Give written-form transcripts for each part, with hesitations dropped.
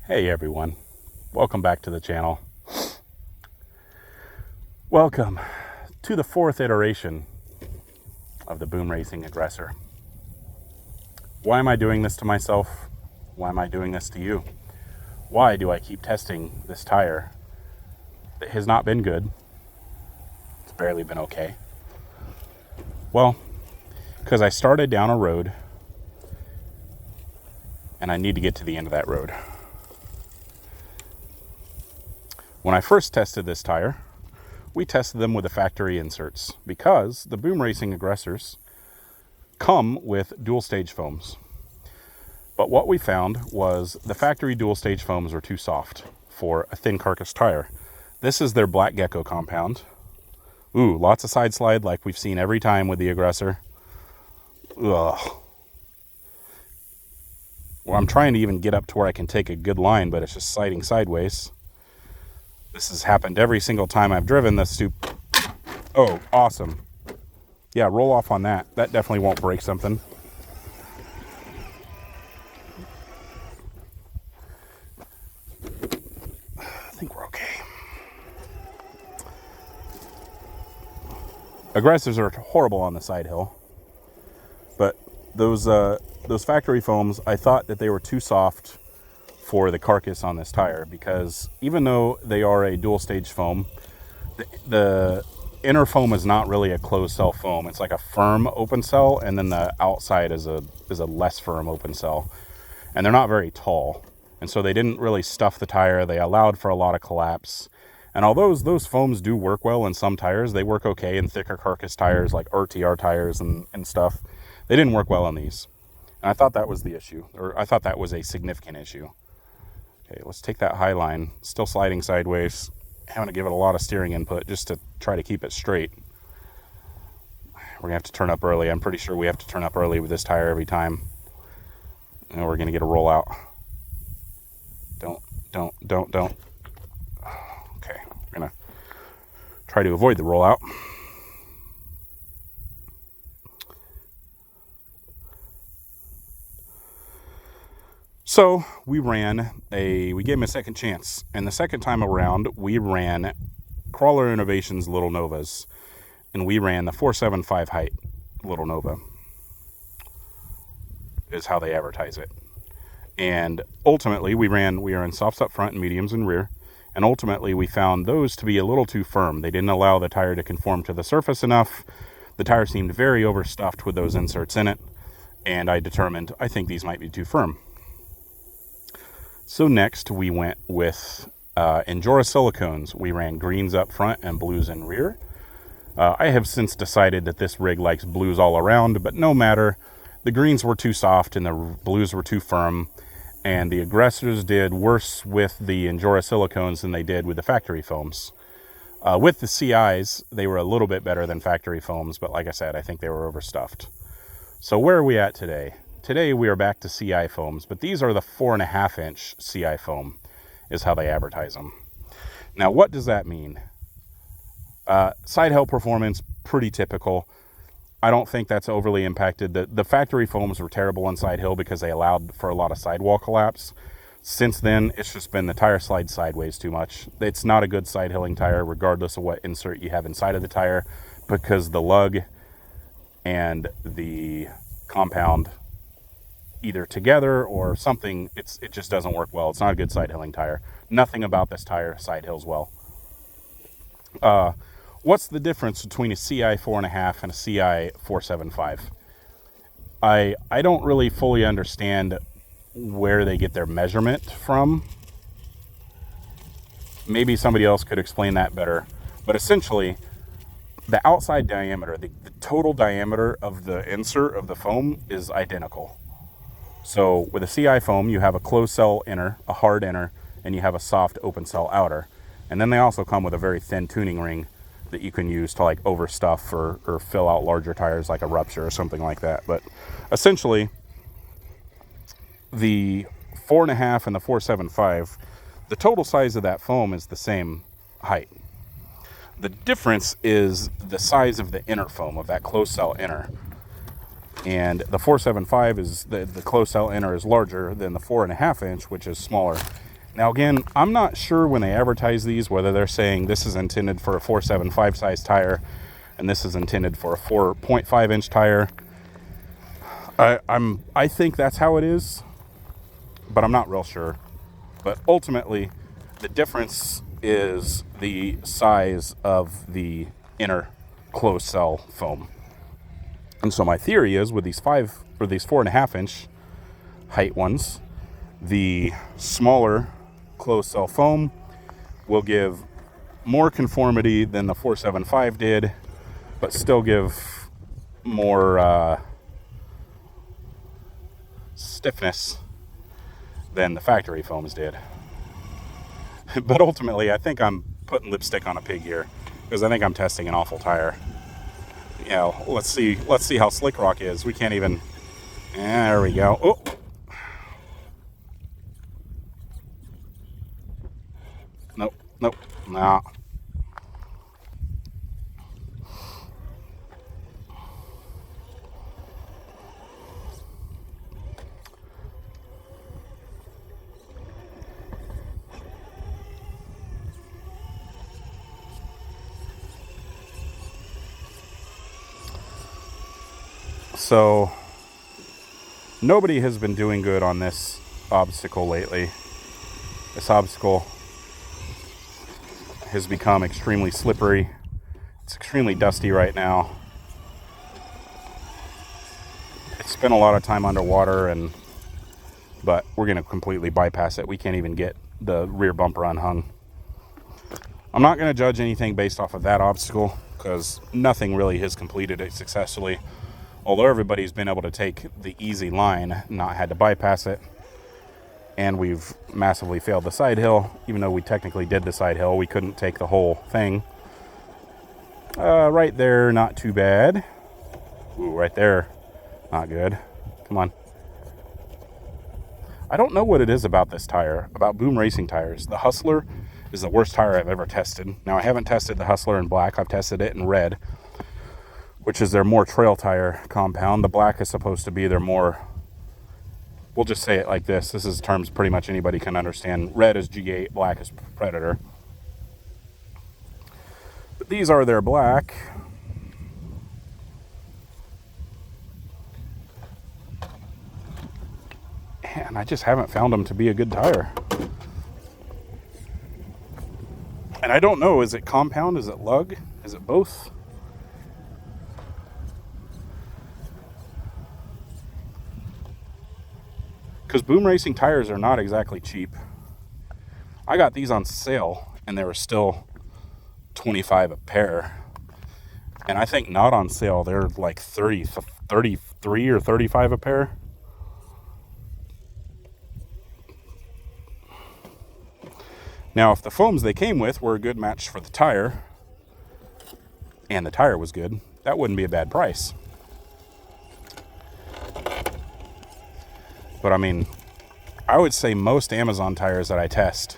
Hey everyone, welcome back to the channel. Welcome to the fourth iteration of the boom racing aggressor. Why am I doing this to myself? Why am I doing this to you? Why do I keep testing this tire that has not been good? It's barely been okay. Well, because I started down a road and I need to get to the end of that road. When I first tested this tire, we tested them with the factory inserts because the boom racing aggressors come with dual stage foams. But what we found was the factory dual stage foams were too soft for a thin carcass tire. This is their Black Gecko compound. Ooh, lots of side slide like we've seen every time with the aggressor. Ugh. Well, I'm trying to even get up to where I can take a good line, but it's just sliding sideways. This has happened every single time I've driven this Oh, awesome. Yeah, roll off on that. That definitely won't break something. I think we're okay. Aggressors are horrible on the side hill. But those factory foams, I thought that they were too soft for the carcass on this tire, because even though they are a dual stage foam, the inner foam is not really a closed cell foam. It's like a firm open cell, and then the outside is a less firm open cell, and they're not very tall, and so they didn't really stuff the tire. They allowed for a lot of collapse, and although those foams do work well in some tires, they work okay in thicker carcass tires like RTR tires and stuff. They didn't work well on these, and I thought that was the issue, or I thought that was a significant issue. Okay, let's take that high line, still sliding sideways, having to give it a lot of steering input just to try to keep it straight. We're gonna have to turn up early. I'm pretty sure we have to turn up early with this tire every time. And we're gonna get a rollout. Don't. Okay, we're gonna try to avoid the rollout. So we gave him a second chance, and the second time around we ran Crawler Innovations Little Novas, and we ran the 475 height Little Nova, is how they advertise it. And ultimately we ran softs up front and mediums in rear, and ultimately we found those to be a little too firm. They didn't allow the tire to conform to the surface enough. The tire seemed very overstuffed with those inserts in it, and I determined I think these might be too firm. So next we went with Endura silicones. We ran greens up front and blues in rear. I have since decided that this rig likes blues all around, but no matter. The greens were too soft and the blues were too firm, and the aggressors did worse with the Endura silicones than they did with the factory foams. With the CIs, they were a little bit better than factory foams, but like I said, I think they were overstuffed. So where are we at today? Today we are back to CI foams, but these are the 4.5 inch CI foam is how they advertise them. Now what does that mean? Side hill performance, pretty typical. I don't think that's overly impacted. The factory foams were terrible on side hill because they allowed for a lot of sidewall collapse. Since then, it's just been the tire slides sideways too much. It's not a good side hilling tire regardless of what insert you have inside of the tire, because the lug and the compound either together or something, it just doesn't work well. It's not a good side hilling tire. Nothing about this tire side hills well. What's the difference between a CI 4.5 and a CI 475? I don't really fully understand where they get their measurement from. Maybe somebody else could explain that better. But essentially, the outside diameter, the total diameter of the insert of the foam is identical. So with a CI foam, you have a closed cell inner, a hard inner, and you have a soft open cell outer. And then they also come with a very thin tuning ring that you can use to like overstuff or fill out larger tires like a rupture or something like that. But essentially, the 4.5 and the 475, the total size of that foam is the same height. The difference is the size of the inner foam, of that closed cell inner. And the 475 is the closed cell inner is larger than the 4.5 inch, which is smaller. Now again, I'm not sure when they advertise these whether they're saying this is intended for a 475 size tire and this is intended for a 4.5 inch tire. I think that's how it is, but I'm not real sure. But ultimately, the difference is the size of the inner closed cell foam. And so my theory is with these 4.5 inch height ones, the smaller closed cell foam will give more conformity than the 475 did, but still give more stiffness than the factory foams did. But ultimately, I think I'm putting lipstick on a pig here because I think I'm testing an awful tire. You know, let's see how Slick Rock is. We can't even. There we go. Oh. Nope. Nah. So, nobody has been doing good on this obstacle lately. This obstacle has become extremely slippery. It's extremely dusty right now. It's spent a lot of time underwater, but we're going to completely bypass it. We can't even get the rear bumper unhung. I'm not going to judge anything based off of that obstacle because nothing really has completed it successfully. Although everybody's been able to take the easy line, not had to bypass it. And we've massively failed the side hill. Even though we technically did the side hill, we couldn't take the whole thing. Right there, not too bad. Ooh, right there, not good. Come on. I don't know what it is about this tire, about Boom Racing tires. The Hustler is the worst tire I've ever tested. Now, I haven't tested the Hustler in black. I've tested it in red, which is their more trail tire compound. The black is supposed to be their more, we'll just say it like this. This is terms pretty much anybody can understand. Red is G8, black is Predator. But these are their black. And I just haven't found them to be a good tire. And I don't know, is it compound? Is it lug? Is it both? Because Boom Racing tires are not exactly cheap. I got these on sale and they were still $25 a pair. And I think not on sale, they're like 33 or 35 a pair. Now, if the foams they came with were a good match for the tire, and the tire was good, that wouldn't be a bad price. But I mean, I would say most Amazon tires that I test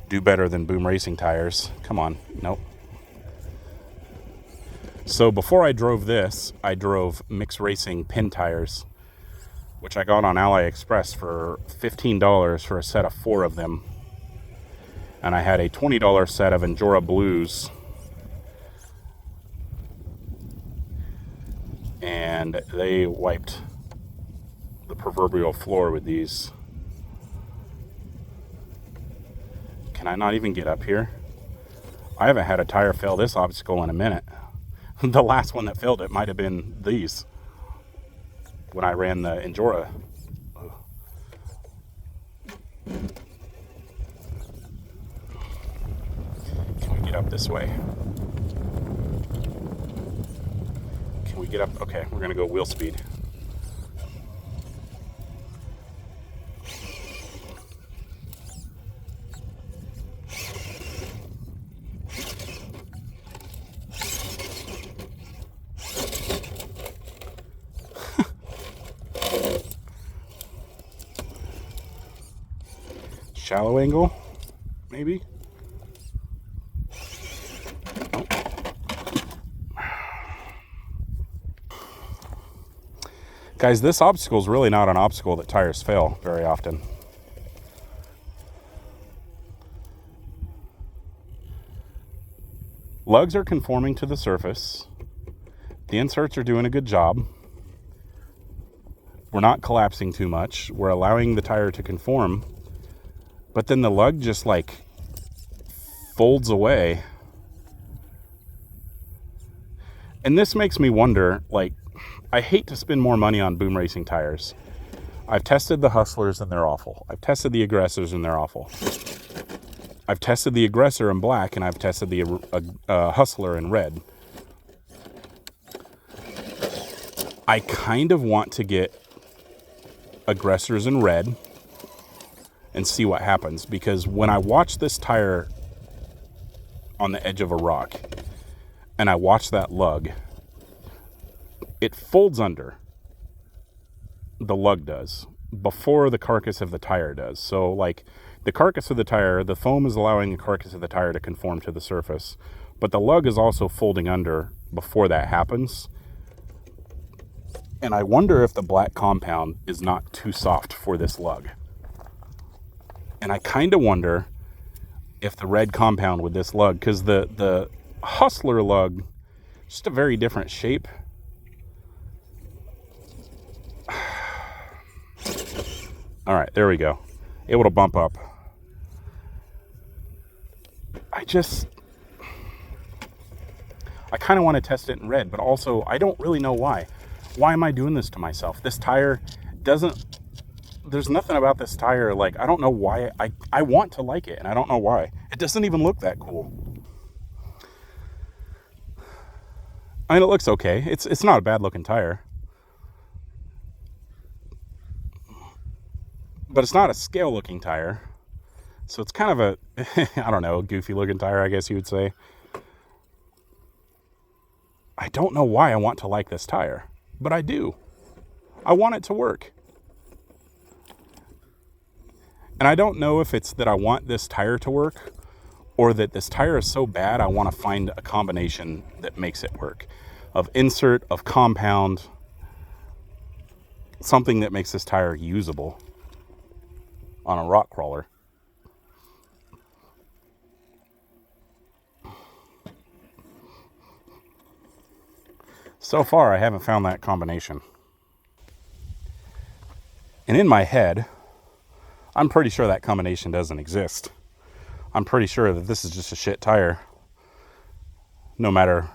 do better than Boom Racing tires. Come on, nope. So before I drove this, I drove Mix Racing pin tires, which I got on AliExpress for $15 for a set of 4 of them. And I had a $20 set of Endura Blues. And they wiped the proverbial floor with these. Can I not even get up here? I haven't had a tire fail this obstacle in a minute. The last one that failed it might have been these when I ran the Endura. Can we get up this way? Can we get up? Okay, we're gonna go wheel speed. Shallow angle, maybe? Guys, this obstacle is really not an obstacle that tires fail very often. Lugs are conforming to the surface. The inserts are doing a good job. We're not collapsing too much. We're allowing the tire to conform. But then the lug just like folds away. And this makes me wonder, like, I hate to spend more money on boom racing tires. I've tested the Hustlers and they're awful. I've tested the Aggressors and they're awful. I've tested the Aggressor in black and I've tested the Hustler in red. I kind of want to get Aggressors in red and see what happens, because when I watch this tire on the edge of a rock and I watch that lug, it folds under. The lug does before the carcass of the tire does. So like the carcass of the tire, the foam is allowing the carcass of the tire to conform to the surface, but the lug is also folding under before that happens. And I wonder if the black compound is not too soft for this lug. And I kind of wonder if the red compound with this lug, because the Hustler lug, just a very different shape. All right, there we go. Able to bump up. I kind of want to test it in red, but also I don't really know why. Why am I doing this to myself? This tire there's nothing about this tire, like, I don't know why. I want to like it, and I don't know why. It doesn't even look that cool. I mean, it looks okay. It's not a bad looking tire. But it's not a scale looking tire. So it's kind of a, I don't know, goofy looking tire, I guess you would say. I don't know why I want to like this tire, but I do. I want it to work. And I don't know if it's that I want this tire to work or that this tire is so bad I want to find a combination that makes it work. Of insert, of compound, something that makes this tire usable on a rock crawler. So far, I haven't found that combination. And in my head, I'm pretty sure that combination doesn't exist. I'm pretty sure that this is just a shit tire, no matter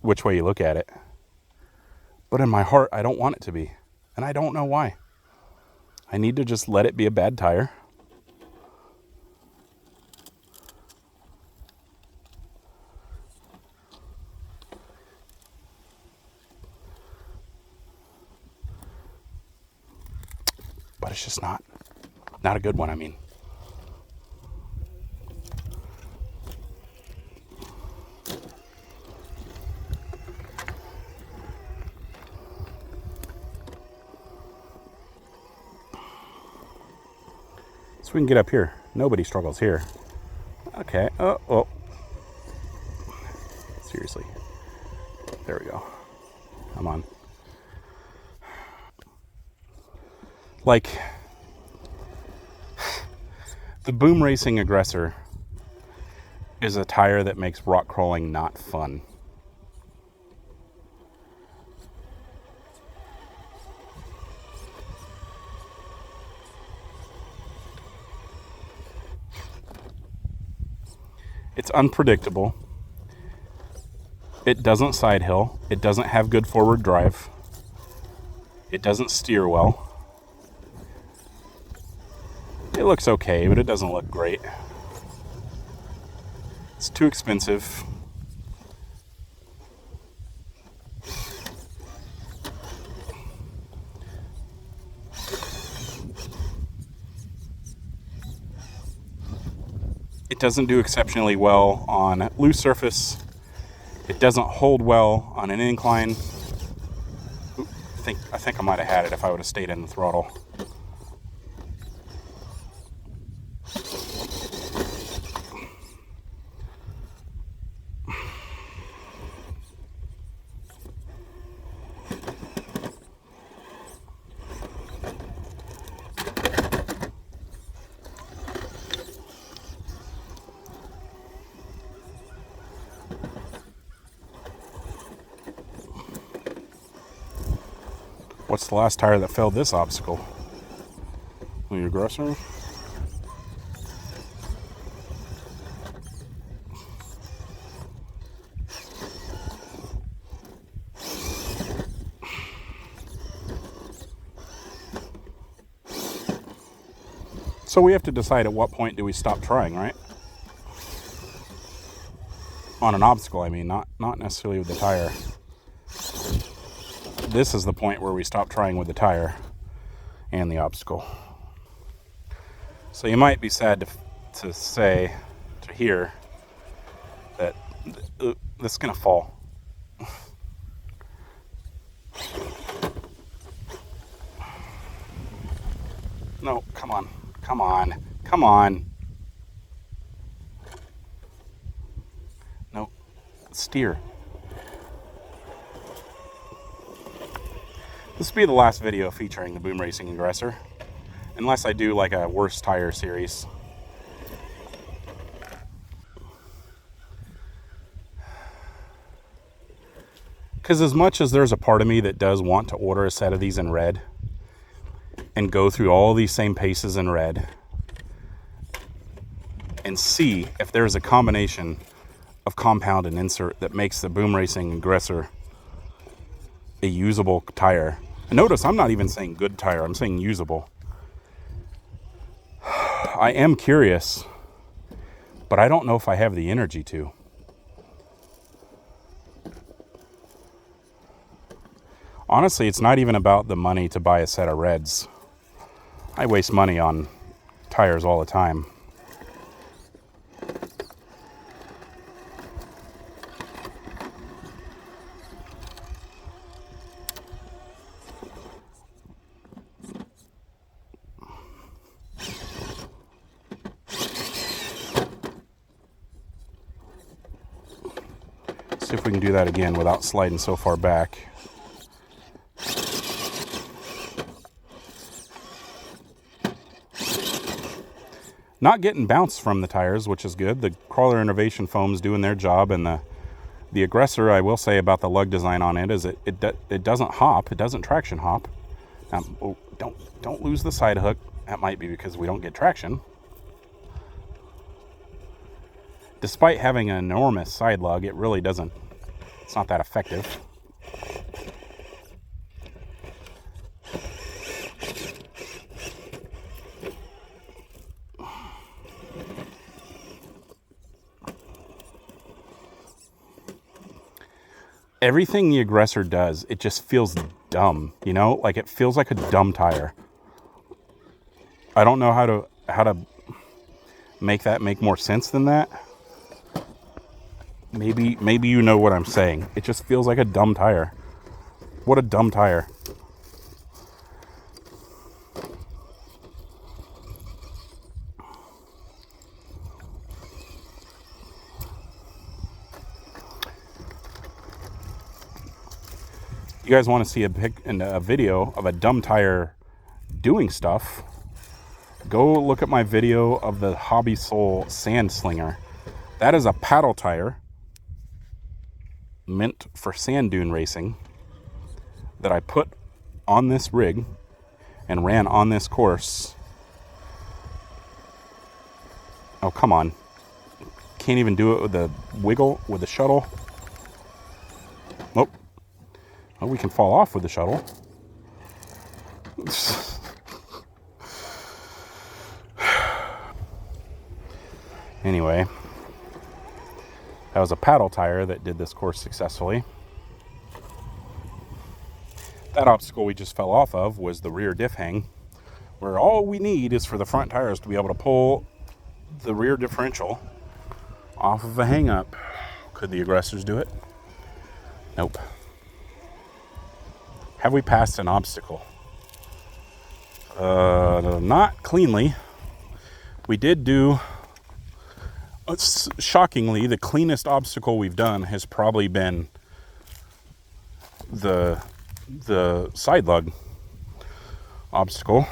which way you look at it. But in my heart, I don't want it to be. And I don't know why. I need to just let it be a bad tire. But it's just not a good one, I mean. So we can get up here. Nobody struggles here. Okay. Oh. Seriously. There we go. Come on. Like, the boom racing Aggressor is a tire that makes rock crawling not fun. It's unpredictable. It doesn't side hill. It doesn't have good forward drive. It doesn't steer well. It looks okay, but it doesn't look great. It's too expensive. It doesn't do exceptionally well on loose surface. It doesn't hold well on an incline. I think I might have had it if I would have stayed in the throttle. What's the last tire that failed this obstacle? The Aggressor? So we have to decide at what point do we stop trying, right? On an obstacle, I mean, not necessarily with the tire. This is the point where we stop trying with the tire and the obstacle. So you might be sad to hear that this is gonna fall. No, come on. Come on. Come on. No. Steer. This will be the last video featuring the Boom Racing Aggressor. Unless I do like a worst tire series. Because as much as there's a part of me that does want to order a set of these in red and go through all these same paces in red and see if there's a combination of compound and insert that makes the Boom Racing Aggressor a usable tire. And notice I'm not even saying good tire, I'm saying usable. I am curious, but I don't know if I have the energy to. Honestly, it's not even about the money to buy a set of reds. I waste money on tires all the time. See if we can do that again without sliding so far back. Not getting bounce from the tires, which is good. The crawler innovation foam's doing their job, and the Aggressor, I will say about the lug design on it is it doesn't hop, it doesn't traction hop. Oh, don't lose the side hook. That might be because we don't get traction. Despite having an enormous side lug, it really doesn't. It's not that effective. Everything the Aggressor does, it just feels dumb, you know? Like it feels like a dumb tire. I don't know how to make that make more sense than that. Maybe you know what I'm saying. It just feels like a dumb tire. What a dumb tire. You guys want to see a video of a dumb tire doing stuff? Go look at my video of the Hobby Soul Sand Slinger. That is a paddle tire meant for sand dune racing that I put on this rig and ran on this course. Oh, come on. Can't even do it with the wiggle, with the shuttle. Nope. Oh, we can fall off with the shuttle. Anyway, that was a paddle tire that did this course successfully. That obstacle we just fell off of was the rear diff hang, where all we need is for the front tires to be able to pull the rear differential off of a hang up. Could the Aggressors do it? Nope. Have we passed an obstacle? Not cleanly. We did do, shockingly, the cleanest obstacle we've done has probably been the side lug obstacle.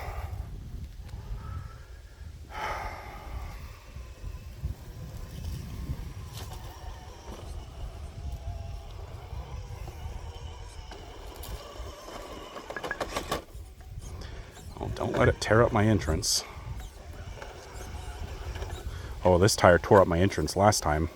Don't let it tear up my entrance. Oh, this tire tore up my entrance last time.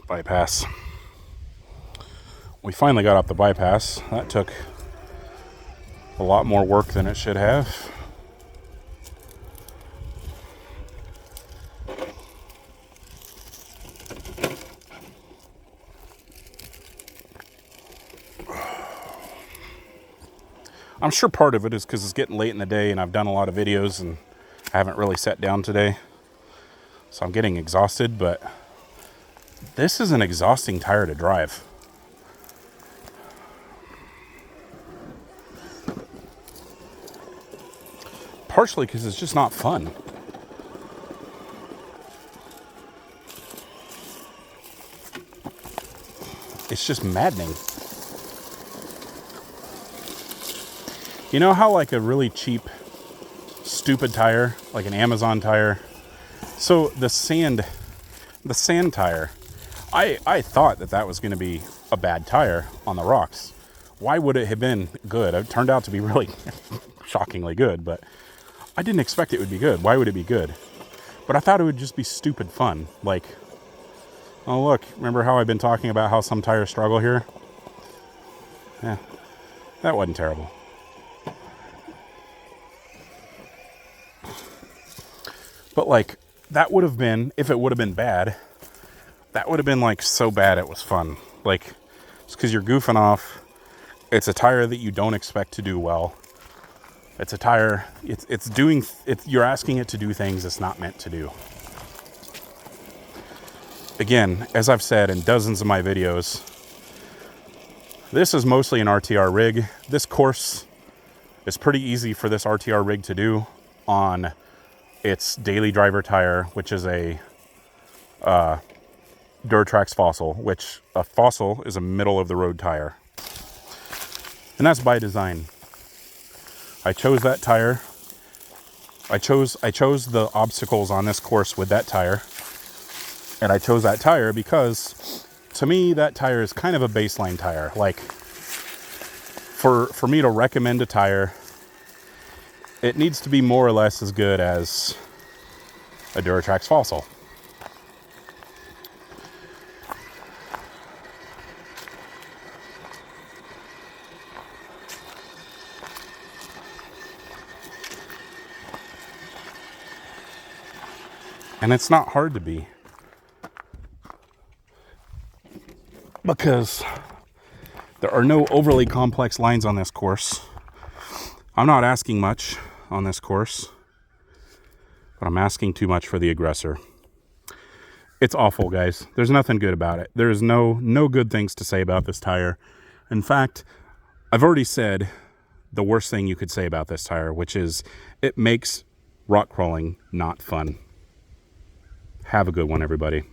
Bypass. We finally got up the bypass. That took a lot more work than it should have. I'm sure part of it is because it's getting late in the day and I've done a lot of videos and I haven't really sat down today. So I'm getting exhausted, but this is an exhausting tire to drive. Partially because it's just not fun. It's just maddening. You know how like a really cheap, stupid tire, like an Amazon tire? So the sand tire, I thought that was going to be a bad tire on the rocks. Why would it have been good? It turned out to be really shockingly good, but I didn't expect it would be good. Why would it be good? But I thought it would just be stupid fun. Like, oh look, remember how I've been talking about how some tires struggle here? Yeah, that wasn't terrible. But like, that would have been, if it would have been bad, that would have been like so bad it was fun. Like, it's because you're goofing off. It's a tire that you don't expect to do well. It's a tire, you're asking it to do things it's not meant to do. Again, as I've said in dozens of my videos, this is mostly an RTR rig. This course is pretty easy for this RTR rig to do on its daily driver tire, which is a Durtrax Fossil, which a Fossil is a middle of the road tire. And that's by design. I chose that tire. I chose the obstacles on this course with that tire. And I chose that tire because to me that tire is kind of a baseline tire. Like for me to recommend a tire, it needs to be more or less as good as a Durtrax Fossil. And it's not hard to be, because there are no overly complex lines on this course. I'm not asking much on this course, but I'm asking too much for the Aggressor. It's awful, guys. There's nothing good about it. There's no good things to say about this tire. In fact, I've already said the worst thing you could say about this tire, which is it makes rock crawling not fun. Have a good one, everybody.